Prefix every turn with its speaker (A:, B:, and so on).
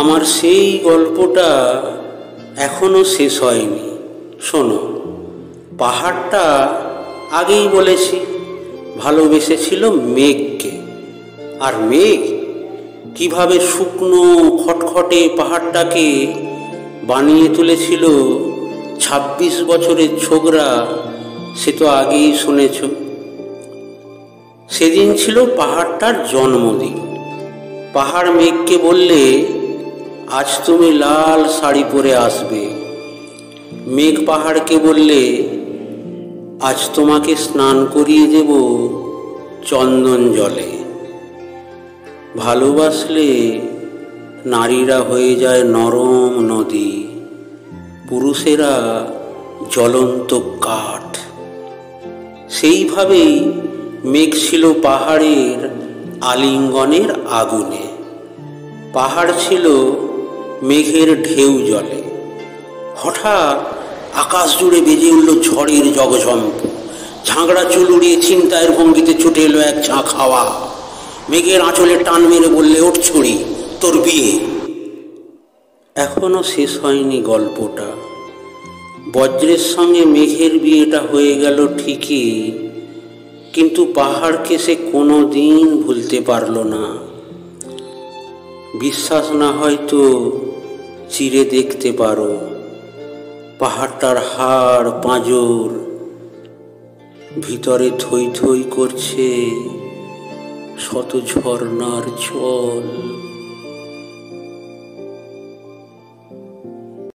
A: আমার সেই গল্পটা এখনো শেষ হয়নি। শোনো, পাহাড়টা আগেই বলেছি ভালোবেসেছিল মেঘকে, আর মেঘ কিভাবে শুকনো খটখটে পাহাড়টাকে বানিয়ে তুলেছিল ২৬ বছরের ছোকরা, সে তো আগেই শুনেছ। সেদিন ছিল পাহাড়টার জন্মদিন। পাহাড় মেঘকে বললে, আজ তুমি লাল শাড়ি পরে আসবে। মেঘ পাহাড়কে বললে, আজ তোমাকে স্নান করিয়ে দেব চন্দন জলে। ভালোবাসলে নারীরা হয়ে যায় নরম নদী, পুরুষেরা জ্বলন্ত কাঠ। সেইভাবেই মেঘ ছিল পাহাড়ের আলিঙ্গনের আগুনে। পাহাড় ছিল মেঘের ঢেউ জলে। হঠাৎ আকাশ জুড়ে বেজে উঠল ঝড়ের জগঝম্প। ঝাঁকড়া চুল উড়িয়ে চিন্তায়ের ভঙ্গিতে ছুটে এলো এক ঝাঁক হাওয়া। মেঘের আঁচলে টান মেরে বললে, ওঠ ছড়ি, তোর বিয়ে। এখনো শেষ হয়নি গল্পটা। বজ্রের সঙ্গে মেঘের বিয়েটা হয়ে গেল ঠিকই, কিন্তু পাহাড়কে সে কোনো দিন ভুলতে পারল না। বিশ্বাস না হয়তো চিরে দেখতে পারো, পাহাড়টার হাড় পাঁজর ভিতরে থই থই করছে শত ঝর্ণার জল।